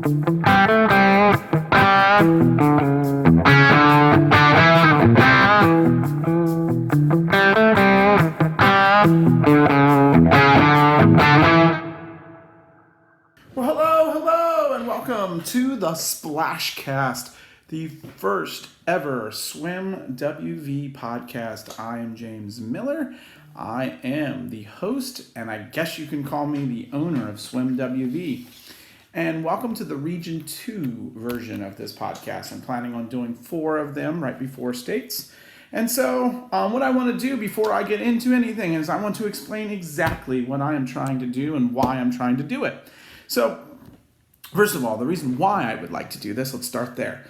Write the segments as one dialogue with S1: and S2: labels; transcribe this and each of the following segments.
S1: To the Splashcast, the first ever Swim WV podcast. I am James Miller. I am the host, and I guess you can call me the owner of Swim WV. And welcome to the Region 2 version of this podcast. I'm planning on doing 4 of them right before states. And so what I want to do before I get into anything is I want to explain exactly what I am trying to do and why I'm trying to do it. So first of all, the reason why I would like to do this, let's start there.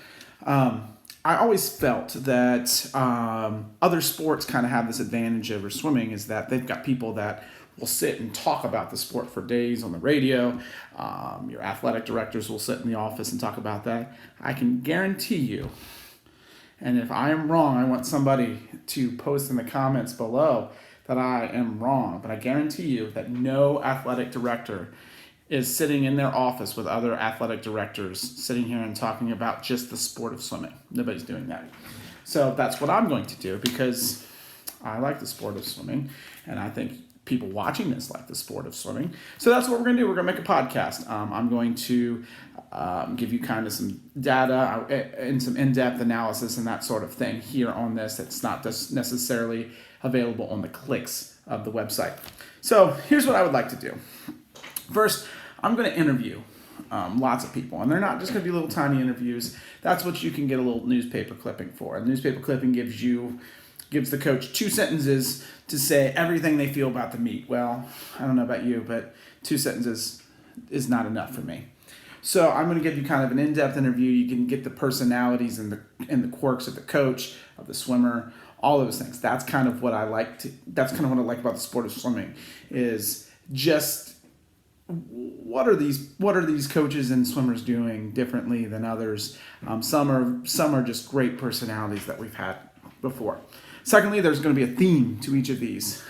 S1: I always felt that other sports kind of have this advantage over swimming, is that they've got people that will sit and talk about the sport for days on the radio. Your athletic directors will sit in the office and talk about that. I can guarantee you, and if I am wrong, I want somebody to post in the comments below that I am wrong, but I guarantee you that no athletic director is sitting in their office with other athletic directors sitting here and talking about just the sport of swimming. Nobody's doing that. So that's what I'm going to do, because I like the sport of swimming, and I think people watching this like the sport of swimming. So that's what we're going to do. We're going to make a podcast. I'm going to give you kind of some data and some in-depth analysis and that sort of thing here on this. It's not just necessarily available on the clicks of the website. So here's what I would like to do. First, I'm going to interview lots of people, and they're not just going to be little tiny interviews. That's what you can get a little newspaper clipping for. A newspaper clipping gives the coach 2 sentences to say everything they feel about the meet. Well, I don't know about you, but 2 sentences is not enough for me. So I'm going to give you kind of an in-depth interview. You can get the personalities and the quirks of the coach, of the swimmer, all those things. That's kind of what I like about the sport of swimming, is just what are these coaches and swimmers doing differently than others? Some are just great personalities that we've had before. Secondly, there's going to be a theme to each of these.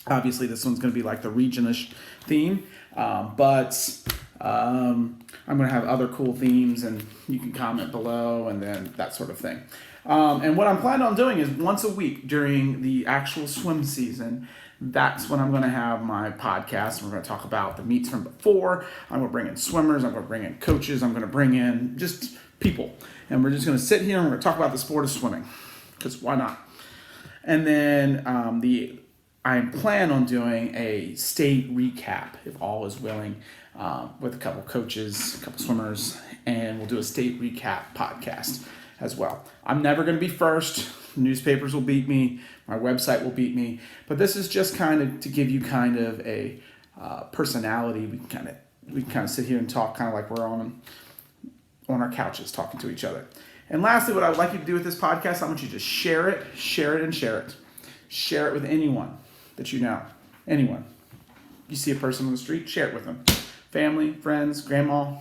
S1: Obviously, this one's going to be like the regionish theme, but I'm going to have other cool themes, and you can comment below, and then that sort of thing. And what I'm planning on doing is once a week during the actual swim season, that's when I'm going to have my podcast. We're going to talk about the meets from before. I'm going to bring in swimmers. I'm going to bring in coaches. I'm going to bring in just people. And we're just going to sit here and we're going to talk about the sport of swimming, because why not? And then I plan on doing a state recap, if all is willing, with a couple coaches, a couple swimmers, and we'll do a state recap podcast as well. I'm never going to be first. Newspapers will beat me. My website will beat me. But this is just kind of to give you kind of a personality. We can kind of sit here and talk kind of like we're on our couches talking to each other. And lastly, what I would like you to do with this podcast, I want you to share it, and share it. Share it with anyone that you know. Anyone. You see a person on the street, share it with them. Family, friends, grandma,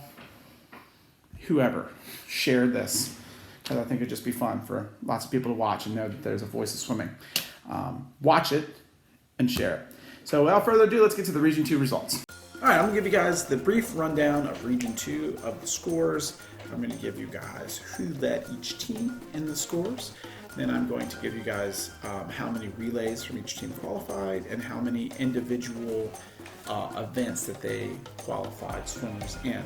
S1: whoever. Share this, because I think it'd just be fun for lots of people to watch and know that there's a voice of swimming. Watch it and share it. So without further ado, let's get to the Region 2 results. All right, I'm going to give you guys the brief rundown of Region 2 of the scores. I'm going to give you guys who led each team in the scores. Then I'm going to give you guys how many relays from each team qualified and how many individual events that they qualified swimmers in.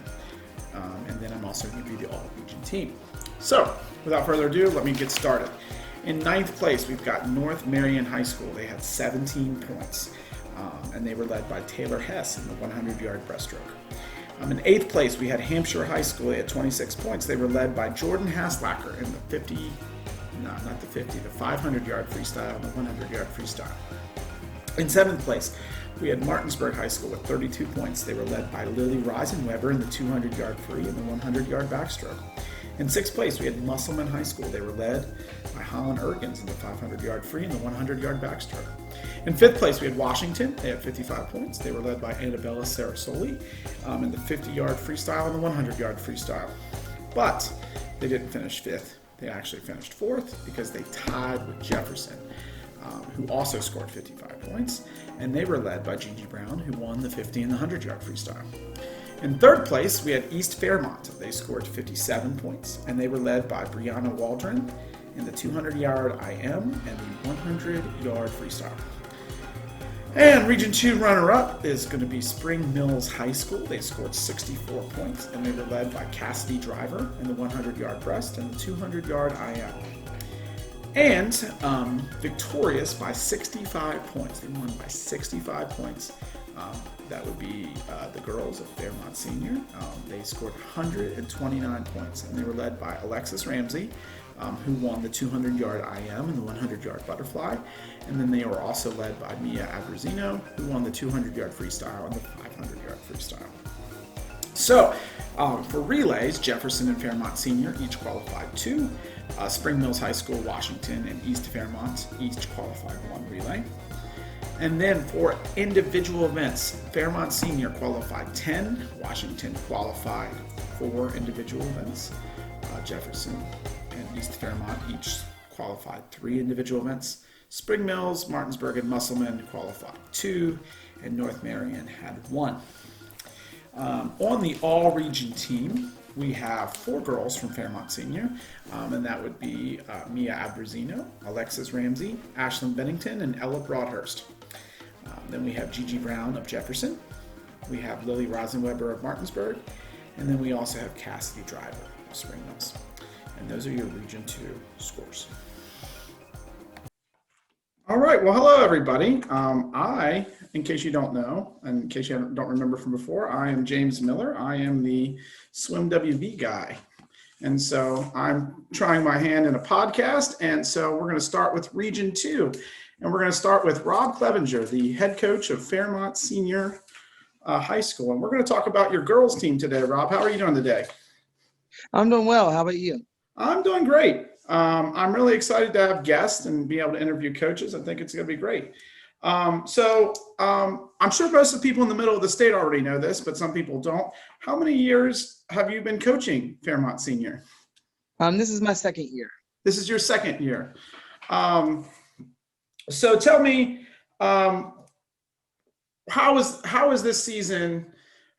S1: And then I'm also going to be the all-region team. So, without further ado, let me get started. In 9th place, we've got North Marion High School. They had 17 points, and they were led by Taylor Hess in the 100-yard breaststroke. In 8th place, we had Hampshire High School. They had 26 points. They were led by Jordan Haslacker in the 500-yard freestyle and the 100-yard freestyle. In 7th place, we had Martinsburg High School with 32 points. They were led by Lily Reisenweber in the 200-yard free and the 100-yard backstroke. In 6th place, we had Musselman High School. They were led by Holland Ergens in the 500-yard free and the 100-yard backstroke. In 5th place, we had Washington. They had 55 points. They were led by Anabella Cerasoli in the 50-yard freestyle and the 100-yard freestyle. But they didn't finish 5th. They actually finished 4th because they tied with Jefferson, who also scored 55 points. And they were led by Gigi Brown, who won the 50 and the 100-yard freestyle. In third place, we had East Fairmont. They scored 57 points, and they were led by Breanna Waldron in the 200-yard IM and the 100-yard freestyle. And Region 2 runner-up is going to be Spring Mills High School. They scored 64 points, and they were led by Cassidy Driver in the 100-yard breast and the 200-yard IM. And victorious by 65 points. They won by 65 points. That would be the girls of Fairmont Senior. They scored 129 points, and they were led by Alexis Ramsey, who won the 200-yard IM and the 100-yard butterfly. And then they were also led by Abruzzino, who won the 200-yard freestyle and the 500-yard freestyle. So, for relays, Jefferson and Fairmont Senior each qualified 2. Spring Mills High School, Washington, and East Fairmont each qualified 1 relay. And then for individual events, Fairmont Senior qualified 10, Washington qualified 4 individual events, Jefferson and East Fairmont each qualified 3 individual events. Spring Mills, Martinsburg, and Musselman qualified 2, and North Marion had 1. On the all-region team, we have 4 girls from Fairmont Senior, and that would be Abruzzino, Alexis Ramsey, Ashlyn Bennington, and Ella Broadhurst. Then we have Gigi Brown of Jefferson. We have Lily Reisenweber of Martinsburg. And then we also have Cassidy Driver of Spring Mills. And those are your Region 2 scores. All right. Well, hello, everybody. In case you don't know, and in case you don't remember from before, I am James Miller. I am the Swim WV guy. And so I'm trying my hand in a podcast. And so we're going to start with Region 2. And we're going to start with Rob Clevenger, the head coach of Fairmont Senior High School. And we're going to talk about your girls team today. Rob, how are you doing today?
S2: I'm doing well. How about you?
S1: I'm doing great. I'm really excited to have guests and be able to interview coaches. I think it's going to be great. I'm sure most of the people in the middle of the state already know this, but some people don't. How many years have you been coaching Fairmont Senior?
S2: This is my second year.
S1: This is your second year. So tell me, how is this season?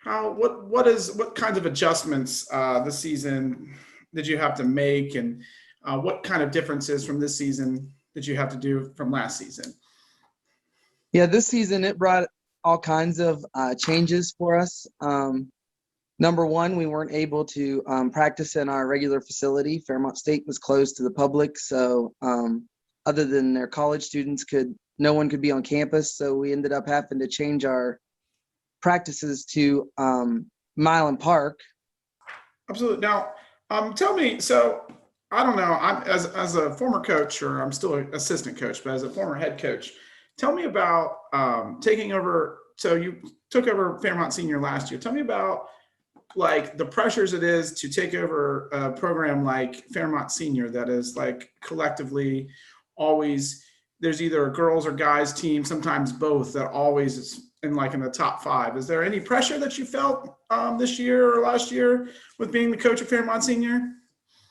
S1: What kinds of adjustments this season did you have to make, and what kind of differences from this season did you have to do from last season?
S2: Yeah, this season it brought all kinds of changes for us. Number one, we weren't able to practice in our regular facility. Fairmont State was closed to the public, so other than their college students, no one could be on campus. So we ended up having to change our practices to Milan Park.
S1: Absolutely. Now, tell me. So I don't know. I'm as a former coach, or I'm still an assistant coach, but as a former head coach, tell me about taking over. So you took over Fairmont Senior last year. Tell me about like the pressures it is to take over a program like Fairmont Senior that is like collectively always, there's either a girls or guys team, sometimes both, that always is in the top 5. Is there any pressure that you felt this year or last year with being the coach of Fairmont Senior?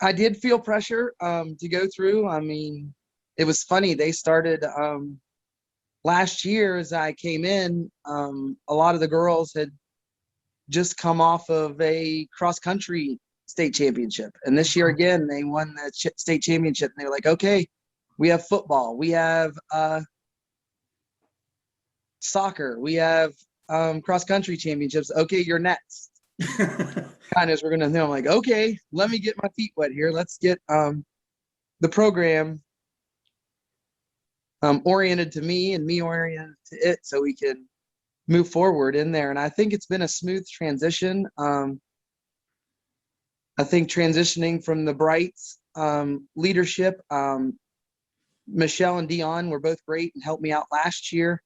S2: I did feel pressure to go through. I mean, it was funny. They started last year as I came in, a lot of the girls had just come off of a cross-country state championship. And this year, again, they won the state championship. And they were like, okay, we have football, we have soccer, we have cross-country championships. Okay, you're next. Kind of, we're going to know. I'm like, okay, let me get my feet wet here. Let's get the program oriented to me and me oriented to it so we can move forward in there. And I think it's been a smooth transition. I think transitioning from the Brights leadership, Michelle and Dion were both great and helped me out last year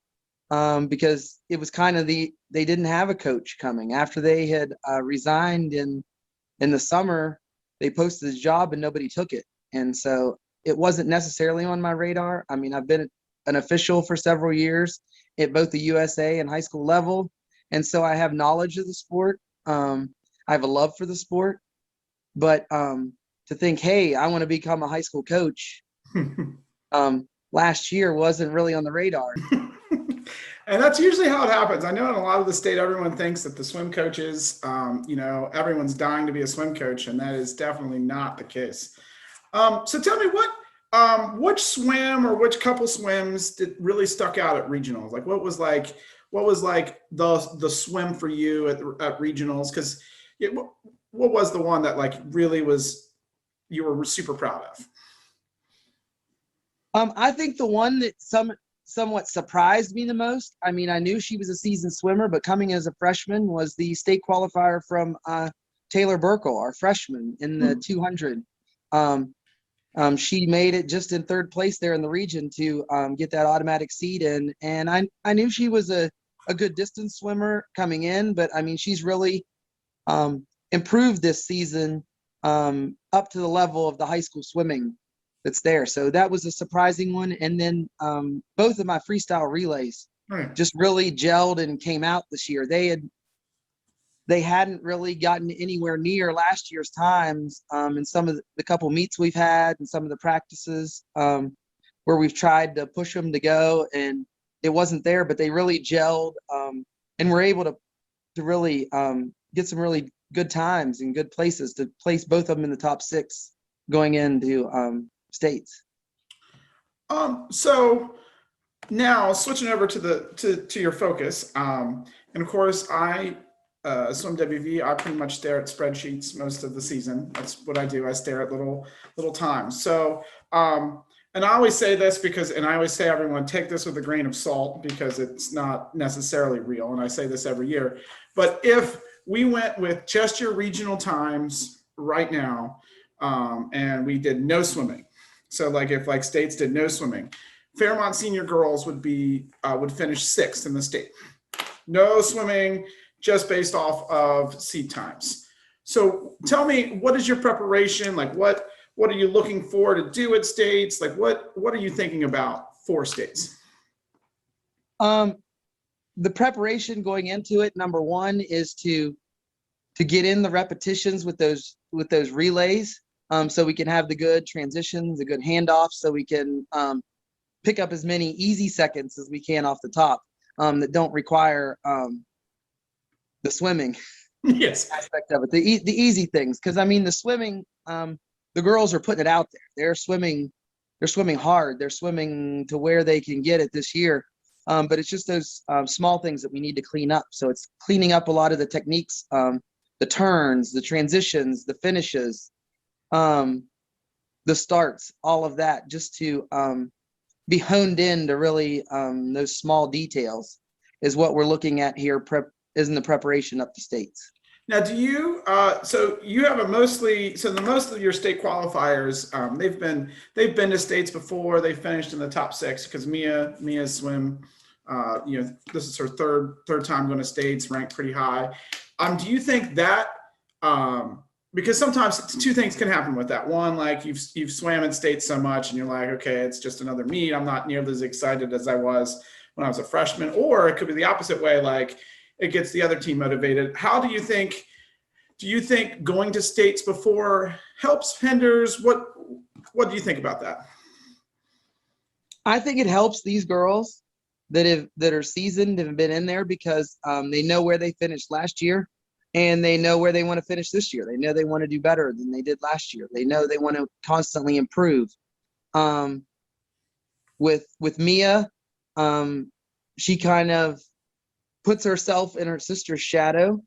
S2: because it was kind of they didn't have a coach coming. After they had resigned in the summer, they posted the job and nobody took it. And so it wasn't necessarily on my radar. I mean, I've been an official for several years at both the USA and high school level. And so I have knowledge of the sport. I have a love for the sport. But to think, hey, I want to become a high school coach last year wasn't really on the radar.
S1: And that's usually how it happens. I know in a lot of the state, everyone thinks that the swim coaches, everyone's dying to be a swim coach, and that is definitely not the case. So tell me which swim or which couple swims did really stuck out at regionals? Like what was like the swim for you at regionals? Because what was the one that like really was you were super proud of?
S2: I think the one that somewhat surprised me the most, I mean, I knew she was a seasoned swimmer, but coming as a freshman was the state qualifier from Taylor Burkle, our freshman in the 200. She made it just in third place there in the region to get that automatic seed in. And I knew she was a good distance swimmer coming in, but I mean, she's really improved this season up to the level of the high school swimming that's there. So that was a surprising one. And then both of my freestyle relays just really gelled and came out this year. They hadn't really gotten anywhere near last year's times in some of the couple meets we've had and some of the practices where we've tried to push them to go, and it wasn't there, but they really gelled and were able to really get some really good times and good places to place both of them in the top 6 going into states.
S1: So now switching over to your focus, and of course I swim WV. I pretty much stare at spreadsheets most of the season. That's what I do. I stare at little times. So and I always say this and I always say everyone take this with a grain of salt because it's not necessarily real. And I say this every year. But if we went with just your regional times right now, and we did no swimming. So like if like states did no swimming, Fairmont senior girls would finish 6th in the state. No swimming, just based off of seed times. So tell me, what is your preparation? Like what are you looking for to do at states? Like what are you thinking about for states?
S2: The preparation going into it, number one, is to get in the repetitions with those relays. So we can have the good transitions, the good handoffs, so we can pick up as many easy seconds as we can off the top that don't require the swimming aspect of it, the easy things. Because I mean, the swimming, the girls are putting it out there. They're swimming hard. They're swimming to where they can get it this year. But it's just those small things that we need to clean up. So it's cleaning up a lot of the techniques, the turns, the transitions, the finishes, the starts, all of that, just to be honed in to really those small details is what we're looking at here. Is in the preparation up to states.
S1: Now, do you? So you have most of your state qualifiers. They've been to states before. They finished in the top 6 because Mia's swim. This is her third time going to states, ranked pretty high. Do you think that? Because sometimes 2 things can happen with that. One, like you've swam in states so much, and you're like, okay, it's just another meet. I'm not nearly as excited as I was when I was a freshman. Or it could be the opposite way, like it gets the other team motivated. How do you think going to states before helps, hinders? What do you think about that?
S2: I think it helps these girls that are seasoned and have been in there because they know where they finished last year and they know where they want to finish this year. They know they want to do better than they did last year. They know they want to constantly improve. With Mia, she kind of puts herself in her sister's shadow,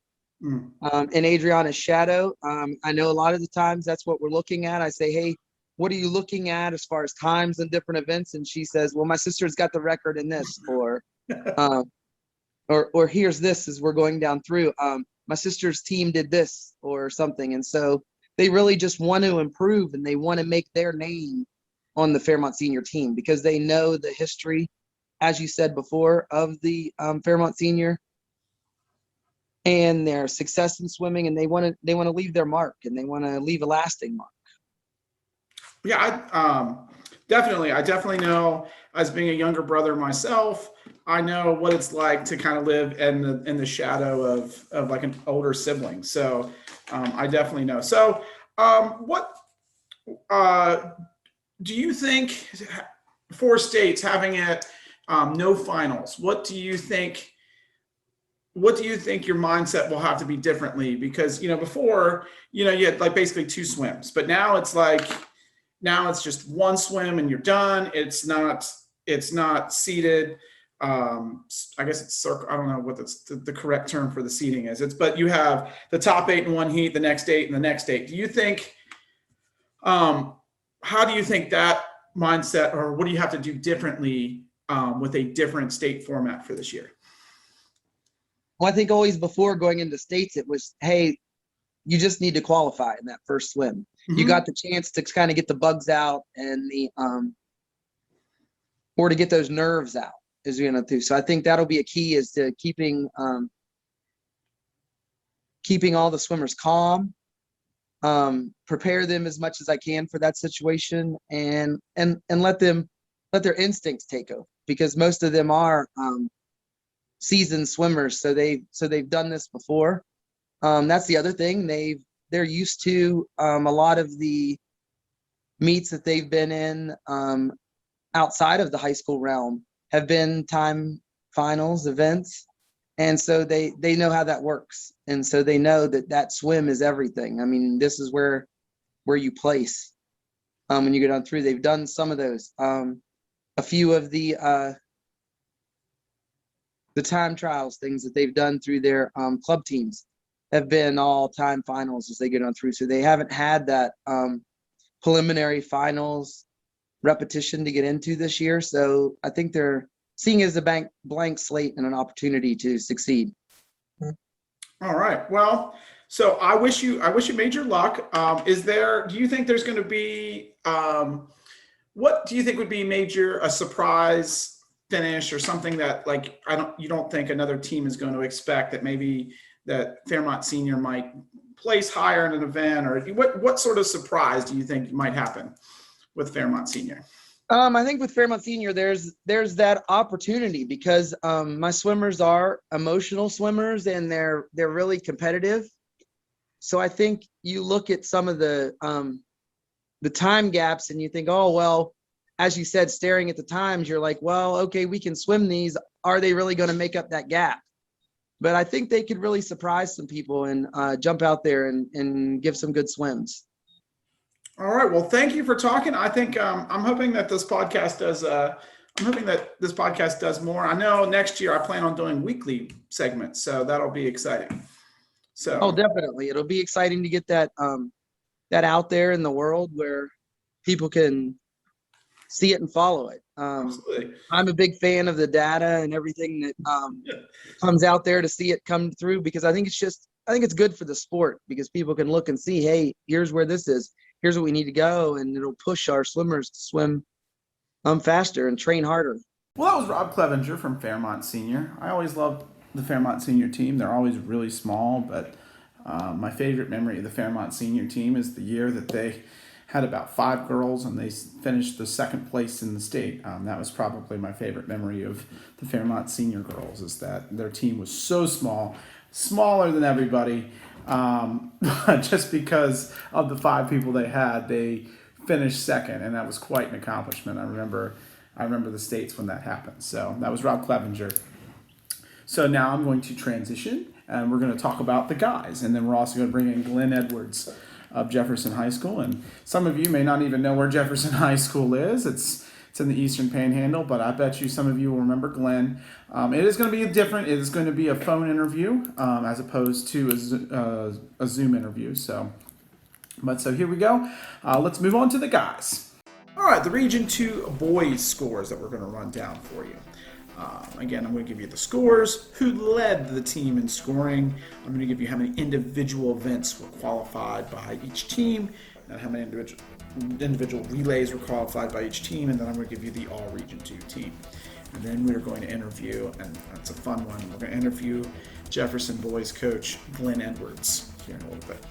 S2: in Adriana's shadow. I know a lot of the times that's what we're looking at. I say, hey, what are you looking at as far as times and different events? And she says, well, my sister's got the record in this, or here's this as we're going down through. My sister's team did this or something. And so they really just want to improve and they want to make their name on the Fairmont senior team because they know the history, as you said before, of the Fairmont senior and their success in swimming, and they want to leave their mark and they want to leave a lasting mark.
S1: Yeah, I definitely know, as being a younger brother myself, I know what it's like to kind of live in the shadow of like an older sibling. So I definitely know. So what do you think for states having it no finals. What do you think your mindset will have to be differently? Because, before, you had like basically 2 swims, but now it's just 1 swim and you're done. It's not seated. I guess it's circle. I don't know what the correct term for the seating is. But you have the top 8 in one heat, the next 8 and the next 8. Do you think, how do you think that mindset, or what do you have to do differently with a different state format for this year?
S2: Well, I think always before going into states, it was, hey, you just need to qualify in that first swim.
S1: Mm-hmm.
S2: You got the chance to kind of get the bugs out and or to get those nerves out as you're going to do. So I think that'll be a key, is to keeping all the swimmers calm, prepare them as much as I can for that situation, and let their instincts take over, because most of them are seasoned swimmers. So they've done this before. That's the other thing. They're used to a lot of the meets that they've been in outside of the high school realm have been time finals events. And so they know how that works. And so they know that swim is everything. I mean, this is where you place when you get on through. They've done some of those. A few of the time trials, things that they've done through their club teams, have been all time finals as they get on through. So they haven't had that preliminary finals repetition to get into this year. So I think they're seeing it as a blank slate and an opportunity to succeed.
S1: All right. Well, so I wish you major luck. Do you think there's going to be, what do you think would be a surprise finish, or something that, like, you don't think another team is going to expect, that maybe that Fairmont Senior might place higher in an event, or what sort of surprise do you think might happen with Fairmont Senior?
S2: I think with Fairmont Senior, there's that opportunity, because my swimmers are emotional swimmers and they're really competitive. So I think you look at some of the time gaps and you think, oh, well, as you said, staring at the times, you're like, well, okay, we can swim these. Are they really going to make up that gap? But I think they could really surprise some people and jump out there and give some good swims.
S1: All right. Well, thank you for talking. I think I'm hoping that this podcast does more. I know next year I plan on doing weekly segments, so that'll be exciting. So.
S2: Oh, definitely. It'll be exciting to get that out there in the world where people can see it and follow it.
S1: Absolutely.
S2: I'm a big fan of the data and everything that comes out there, to see it come through, because I think it's good for the sport, because people can look and see, hey, here's where this is. Here's what we need to go, and it'll push our swimmers to swim faster and train harder.
S1: Well, that was Rob Clevenger from Fairmont Senior. I always loved the Fairmont Senior team. They're always really small, but my favorite memory of the Fairmont Senior team is the year that they had about 5 girls and they finished the 2nd place in the state. That was probably my favorite memory of the Fairmont Senior girls, is that their team was so small, smaller than everybody. Just because of the 5 people they had, they finished 2nd, and that was quite an accomplishment. I remember the states when that happened. So that was Rob Clevenger. So now I'm going to transition, and we're going to talk about the guys, and then we're also going to bring in Glenn Edwards of Jefferson High School. And some of you may not even know where Jefferson High School is. It's in the Eastern Panhandle, but I bet you some of you will remember Glenn. It is going to be different. It is going to be a phone interview as opposed to a Zoom interview. So here we go. Let's move on to the guys. All right, the Region 2 boys scores that we're going to run down for you. Again, I'm going to give you the scores, who led the team in scoring. I'm going to give you how many individual events were qualified by each team, and how many individual relays were qualified by each team, and then I'm going to give you the all Region 2 team. And then we're going to interview, and it's a fun one, we're going to interview Jefferson boys coach Glenn Edwards here in a little bit.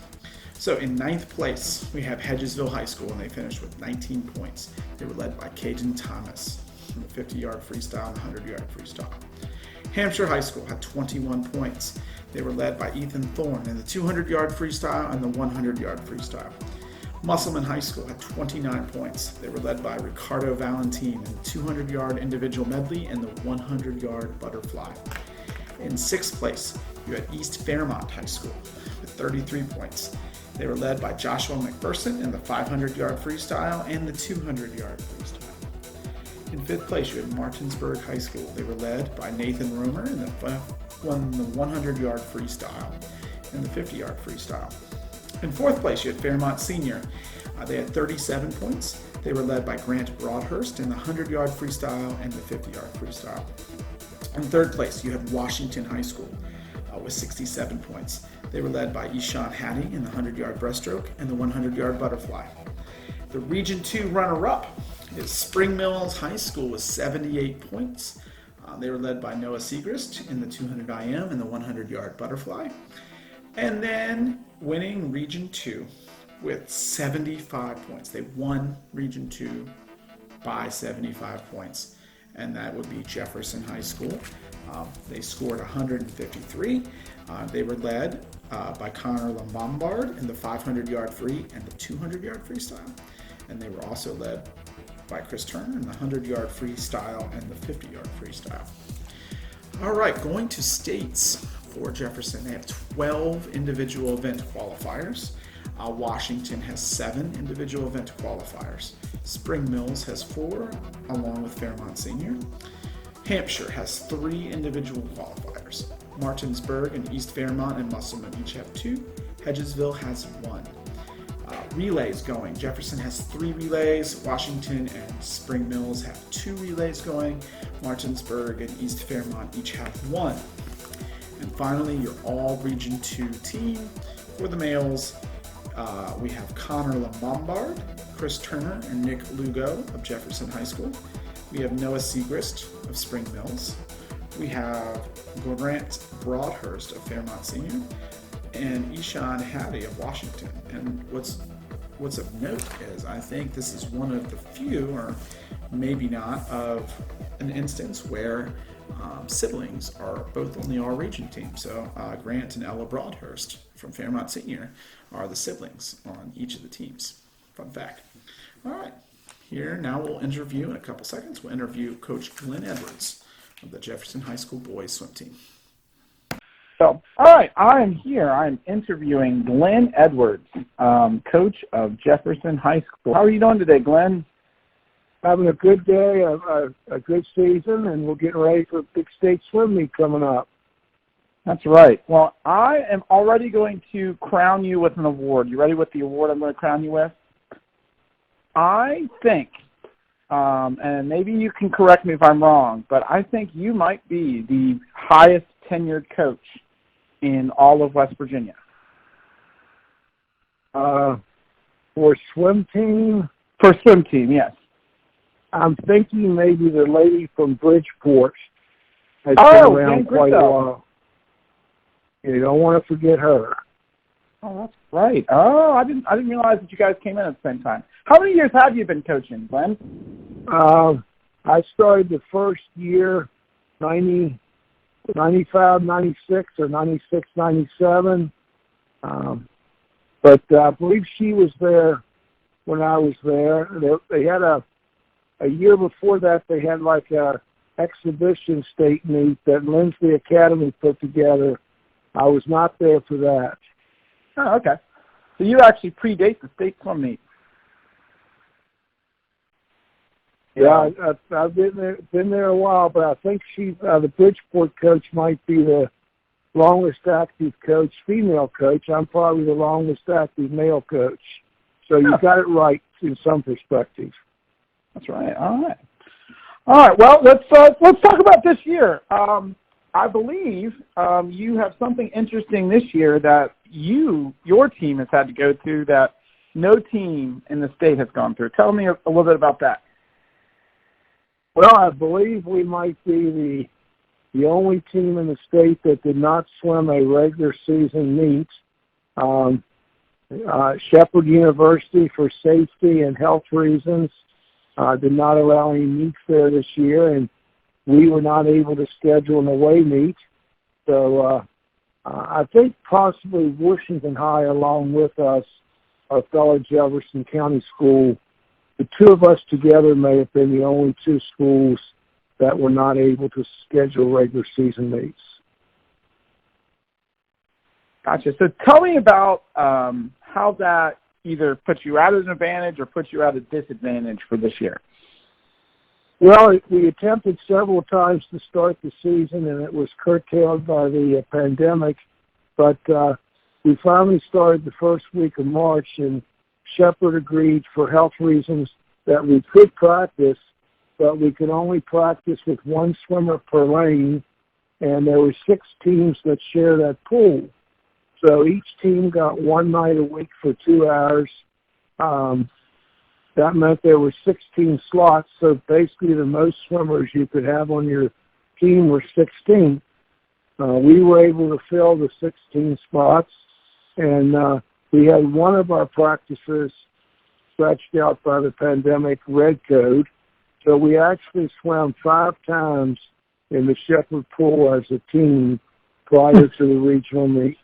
S1: So in 9th place, we have Hedgesville High School, and they finished with 19 points. They were led by Kaden Thomas from the 50-yard freestyle and 100-yard freestyle. Hampshire High School had 21 points. They were led by Ethan Thorne in the 200-yard freestyle and the 100-yard freestyle. Musselman High School had 29 points. They were led by Ricardo Valentin in the 200-yard individual medley and the 100-yard butterfly. In sixth place, you had East Fairmont High School with 33 points. They were led by Joshua McPherson in the 500-yard freestyle and the 200-yard freestyle. In fifth place, you had Martinsburg High School. They were led by Nathan Romer in the 100-yard freestyle and the 50-yard freestyle. In fourth place, you had Fairmont Senior. They had 37 points. They were led by Grant Broadhurst in the 100-yard freestyle and the 50-yard freestyle. In third place, you had Washington High School with 67 points. They were led by Eashan Hatti in the 100-yard breaststroke and the 100-yard butterfly. The Region 2 runner-up is Spring Mills High School with 78 points. They were led by Noah Segrist in the 200 IM and the 100-yard butterfly. And then winning Region 2 with 75 points. They won Region 2 by 75 points, and that would be Jefferson High School. They scored 153. They were led by Connor Lombombard in the 500-yard free and the 200-yard freestyle. And they were also led by Chris Turner in the 100-yard freestyle and the 50-yard freestyle. All right, going to states for Jefferson. They have 12 individual event qualifiers. Washington has 7 individual event qualifiers. Spring Mills has 4, along with Fairmont Senior. Hampshire has 3 individual qualifiers. Martinsburg and East Fairmont and Musselman each have 2. Hedgesville has 1. Relays going. Jefferson has 3 relays. Washington and Spring Mills have 2 relays going. Martinsburg and East Fairmont each have 1. And finally, your all Region 2 team. For the males, we have Connor Lombombard, Chris Turner, and Nick Lugo of Jefferson High School. We have Noah Segrist of Spring Mills. We have Grant Broadhurst of Fairmont Senior, and Eashan Hatti of Washington. And what's of note is I think this is one of the few, or maybe not, of an instance where siblings are both on the all-region team. So Grant and Ella Broadhurst from Fairmont Senior are the siblings on each of the teams. Fun fact. All right. Here, now we'll interview, in a couple seconds, we'll interview Coach Glenn Edwards of the Jefferson High School boys swim team.
S3: So, all right, I am here. I'm interviewing Glenn Edwards, coach of Jefferson High School. How are you doing today, Glenn?
S4: Having a good day, a good season, and we're getting ready for a big state swim meet coming up.
S3: That's right. Well, I am already going to crown you with an award. You ready with the award I'm going to crown you with? I think, and maybe you can correct me if I'm wrong, but I think you might be the highest tenured coach in all of West Virginia.
S4: For swim team?
S3: For swim team, yes.
S4: I'm thinking maybe the lady from Bridgeport has been around quite a while. You don't want to forget her.
S3: Oh, that's right. Oh, I didn't realize that you guys came in at the same time. How many years have you been coaching, Glenn?
S4: I started the first year, 95, 96, or 96, 97. But I believe she was there when I was there. They had a year before that, they had like a exhibition state meet that Lindsay Academy put together. I was not there for that.
S3: Oh, okay. So you actually predate the state swim meet.
S4: Yeah, I've been there a while, but I think the Bridgeport coach might be the longest active coach, female coach. I'm probably the longest active male coach. So you got it right in some perspective.
S3: That's right. All right. All right. Well, let's talk about this year. I believe you have something interesting this year that your team has had to go through that no team in the state has gone through. Tell me a little bit about that.
S4: Well, I believe we might be the only team in the state that did not swim a regular season meet. Shepherd University, for safety and health reasons, did not allow any meets there this year, and we were not able to schedule an away meet. So I think possibly Washington High along with us our fellow Jefferson County school. The two of us together may have been the only two schools that were not able to schedule regular season meets.
S3: Gotcha. So tell me about how that either puts you at an advantage or puts you at a disadvantage for this year.
S4: Well, we attempted several times to start the season, and it was curtailed by the pandemic. But we finally started the first week of March, and Shepard agreed for health reasons that we could practice, but we could only practice with one swimmer per lane, and there were 6 teams that share that pool. So each team got one night a week for 2 hours. That meant there were 16 slots, so basically the most swimmers you could have on your team were 16. We were able to fill the 16 spots, and we had one of our practices stretched out by the pandemic red code, so we actually swam 5 times in the Shepard pool as a team prior to the regional meet.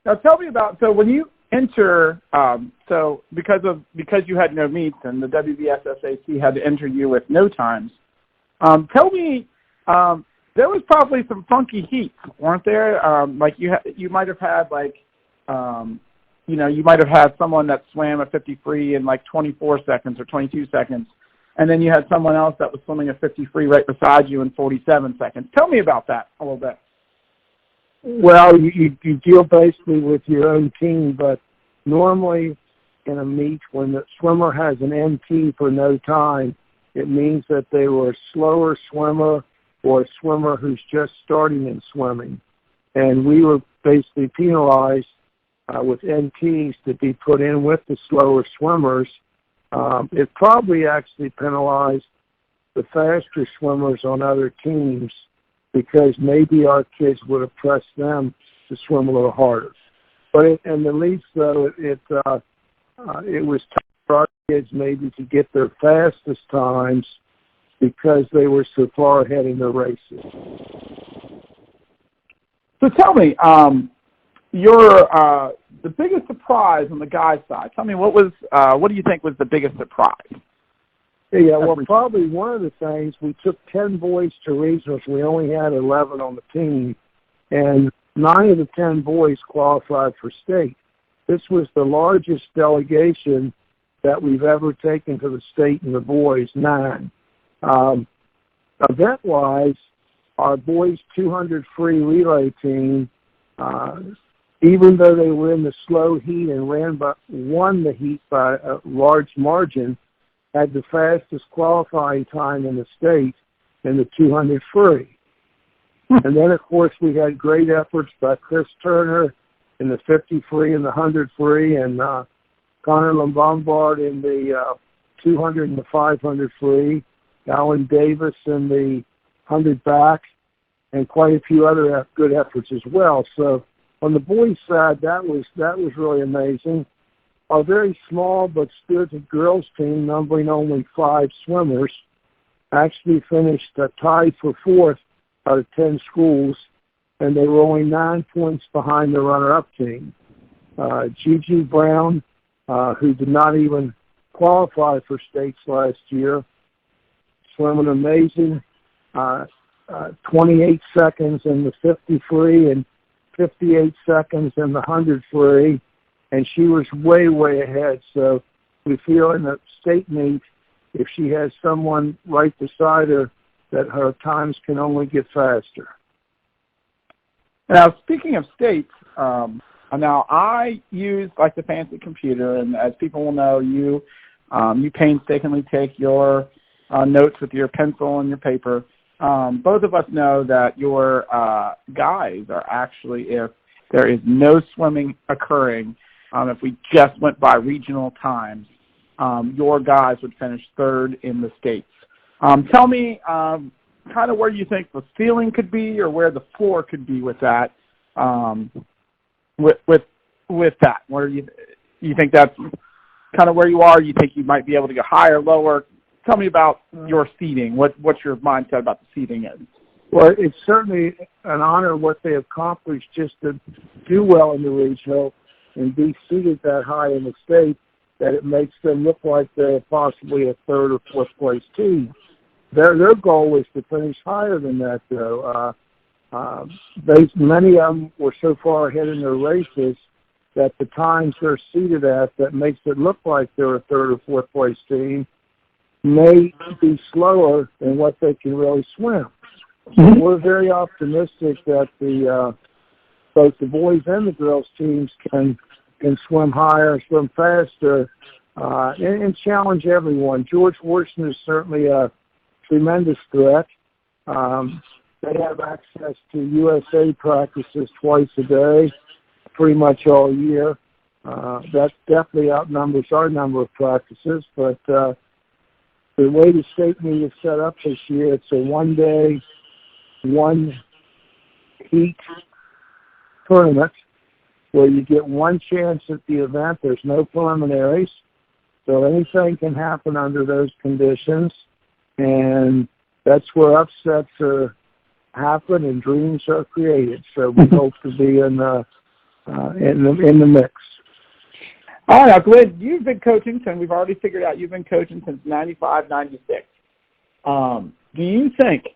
S3: Now tell me about, so when you enter, so because you had no meets and the WVSSAC had to enter you with no times, tell me, there was probably some funky heats, weren't there? Like you might have had like, you might have had someone that swam a 50 free in like 24 seconds or 22 seconds, and then you had someone else that was swimming a 50 free right beside you in 47 seconds. Tell me about that a little bit.
S4: Well, you deal basically with your own team, but normally in a meet, when the swimmer has an NT for no time, it means that they were a slower swimmer or a swimmer who's just starting in swimming. And we were basically penalized with NTs to be put in with the slower swimmers. It probably actually penalized the faster swimmers on other teams, because maybe our kids would have pressed them to swim a little harder. But in the least, though, it was tough for our kids maybe to get their fastest times because they were so far ahead in their races.
S3: So tell me, your the biggest surprise on the guys' side. Tell me what do you think was the biggest surprise?
S4: Yeah, well, probably one of the things, we took 10 boys to regionals. We only had 11 on the team, and 9 of the 10 boys qualified for state. This was the largest delegation that we've ever taken to the state in the boys, 9. Event-wise, our boys 200 free relay team, even though they were in the slow heat and won the heat by a large margin, had the fastest qualifying time in the state in the 200 free. And then, of course, we had great efforts by Chris Turner in the 50 free and the 100 free, and Connor Lombombard in the 200 and the 500 free, Alan Davis in the 100 back, and quite a few other good efforts as well. So on the boys' side, that was really amazing. Our very small but spirited girls team, numbering only 5 swimmers, actually finished tied for 4th out of 10 schools, and they were only 9 points behind the runner-up team. Gigi Brown, who did not even qualify for states last year, swam an amazing 28 seconds in the 50 free and 58 seconds in the 100 free, and she was way, way ahead. So we feel in the state meet, if she has someone right beside her, that her times can only get faster.
S3: Now, speaking of states, now I use like the fancy computer, and as people will know, you painstakingly take your notes with your pencil and your paper. Both of us know that your guys are actually, if there is no swimming occurring, if we just went by regional times, your guys would finish 3rd in the states. Tell me kind of where you think the ceiling could be or where the floor could be with that. With that, where you think that's kind of where you are? You think you might be able to go higher, lower? Tell me about your seeding. What's your mindset about the seeding is?
S4: Well, it's certainly an honor what they accomplished just to do well in the regional. and be seated that high in the state that it makes them look like they're possibly a third or fourth place team. Their goal is to finish higher than that, though. Many of them were so far ahead in their races that the times they're seated at that makes it look like they're a third or fourth place team may be slower than what they can really swim. So we're very optimistic that both the boys and the girls teams can swim higher, swim faster, and challenge everyone. George Washington is certainly a tremendous threat. They have access to USA practices twice a day, pretty much all year. That definitely outnumbers our number of practices, but the way the state meet is set up this year, it's a one-day, one-heat tournament where you get one chance at the event. There's no preliminaries, so anything can happen under those conditions, and that's where upsets happen and dreams are created. So we hope to be in the mix.
S3: All right, now Glenn, you've been coaching, and we've already figured out you've been coaching since 95, 96. Do you think,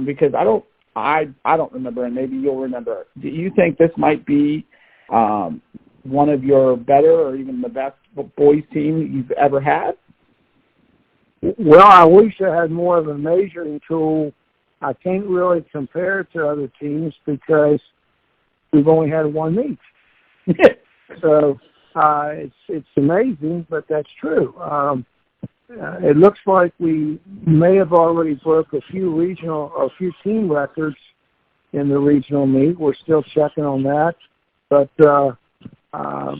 S3: because I don't remember, and maybe you'll remember, do you think this might be one of your better or even the best boys team you've ever had?
S4: Well, I wish I had more of a measuring tool. I can't really compare it to other teams because we've only had one meet. So it's amazing, but that's true. It looks like we may have already broke a few team records in the regional meet. We're still checking on that, but I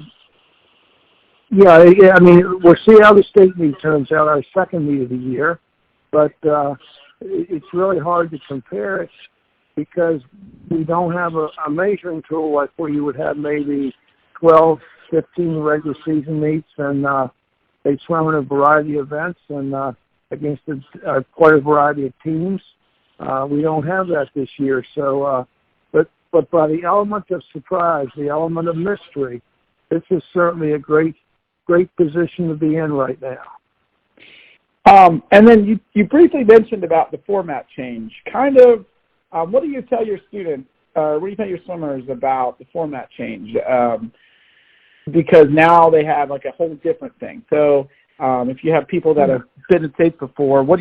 S4: mean, we'll see how the state meet turns out, our second meet of the year, but it's really hard to compare it because we don't have a measuring tool like where you would have maybe 12, 15 regular season meets, and they swim in a variety of events and against quite a variety of teams. We don't have that this year, so but by the element of surprise, the element of mystery, this is certainly a great position to be in right now.
S3: And then you briefly mentioned about the format change. Kind of, what do you tell your students, what do you tell your swimmers about the format change? Because now they have like a whole different thing. So if you have people that have been in states before, what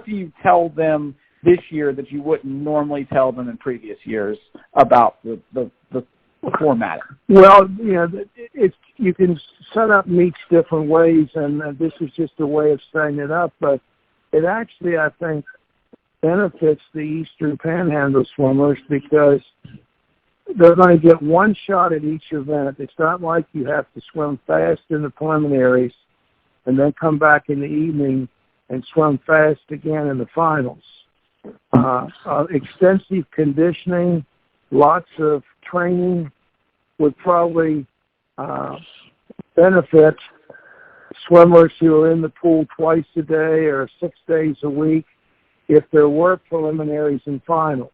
S3: do you tell them this year that you wouldn't normally tell them in previous years about the format?
S4: Well, you can set up meets different ways, and this is just a way of setting it up, but it actually, I think, benefits the Eastern Panhandle swimmers because they're going to get one shot at each event. It's not like you have to swim fast in the preliminaries and then come back in the evening and swim fast again in the finals. Extensive conditioning, lots of training would probably benefit swimmers who are in the pool twice a day or 6 days a week if there were preliminaries and finals.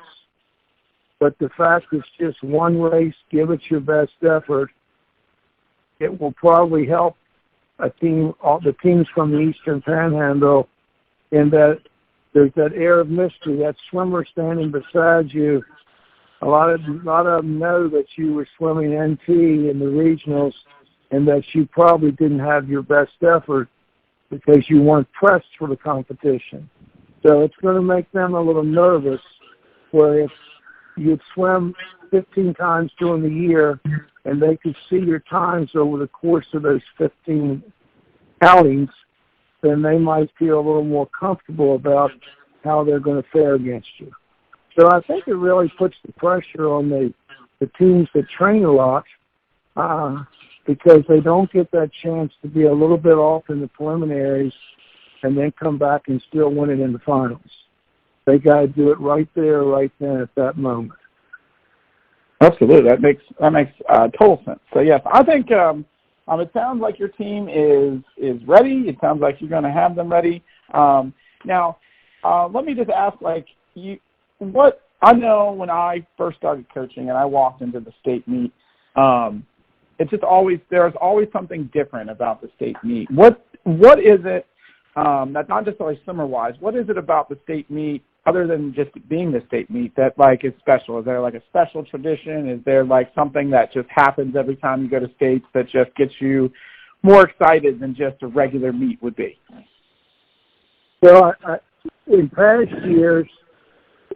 S4: But the fact it's just one race, give it your best effort, it will probably help all the teams from the Eastern Panhandle in that there's that air of mystery, that swimmer standing beside you. A lot of them know that you were swimming NT in the regionals and that you probably didn't have your best effort because you weren't pressed for the competition. So it's going to make them a little nervous, where if you'd swim 15 times during the year and they could see your times over the course of those 15 outings, then they might feel a little more comfortable about how they're going to fare against you. So I think it really puts the pressure on the teams that train a lot because they don't get that chance to be a little bit off in the preliminaries and then come back and still win it in the finals. They got to do it right there, right then at that moment.
S3: Absolutely. That makes total sense. So, yes, I think it sounds like your team is ready. It sounds like you're going to have them ready. Now, let me just ask, what I know when I first started coaching and I walked into the state meet, it's just always, there's always something different about the state meet. What is it, that's not necessarily swimmer-wise, what is it about the state meet, other than just being the state meet, that like is special? Is there like a special tradition? Is there like something that just happens every time you go to states that just gets you more excited than just a regular meet would be?
S4: Well, in past years,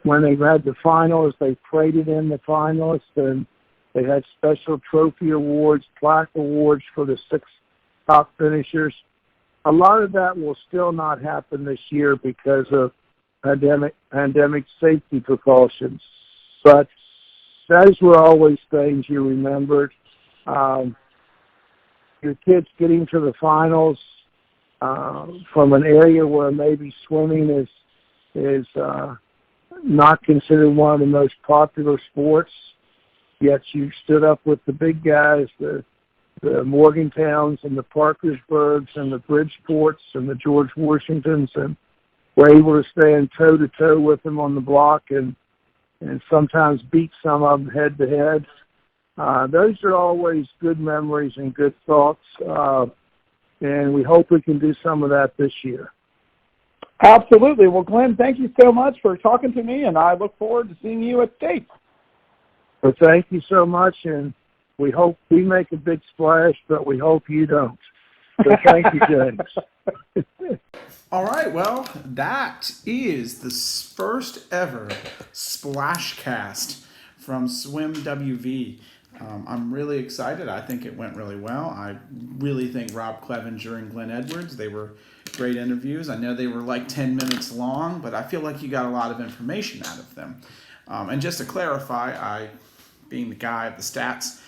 S4: when they've had the finals, they traded in the finalists, and they had special trophy awards, plaque awards for the 6 top finishers. A lot of that will still not happen this year because of pandemic safety precautions. But those were always things you remembered. Your kids getting to the finals from an area where maybe swimming is not considered one of the most popular sports, yet you stood up with the big guys, the Morgantowns and the Parkersburgs and the Bridgeports and the George Washingtons, and were able to stand toe-to-toe with them on the block and sometimes beat some of them head-to-head. Those are always good memories and good thoughts, and we hope we can do some of that this year.
S3: Absolutely. Well, Glenn, thank you so much for talking to me, and I look forward to seeing you at States.
S4: Well, thank you so much, and we hope we make a big splash, but we hope you don't. So thank you, James.
S1: All right, well, that is the first ever splash cast from Swim WV. I'm really excited. I think it went really well. I really think Rob Clevenger and Glenn Edwards, they were great interviews. I know they were like 10 minutes long, but I feel like you got a lot of information out of them. And just to clarify, being the guy of the stats,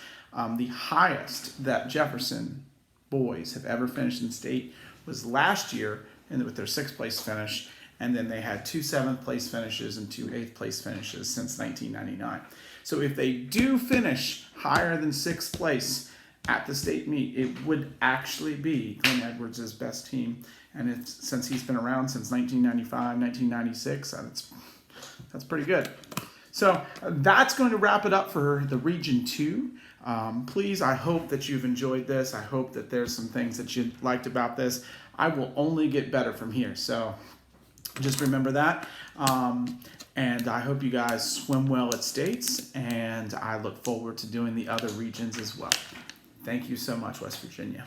S1: the highest that Jefferson boys have ever finished in state was last year with their 6th place finish, and then they had 2 7th place finishes and 2 8th place finishes since 1999. So if they do finish higher than 6th place at the state meet, it would actually be Glenn Edwards' best team. And since he's been around since 1995, 1996, that's pretty good. So that's going to wrap it up for the Region 2. Please, I hope that you've enjoyed this. I hope that there's some things that you liked about this. I will only get better from here. So just remember that. And I hope you guys swim well at states. And I look forward to doing the other regions as well. Thank you so much, West Virginia.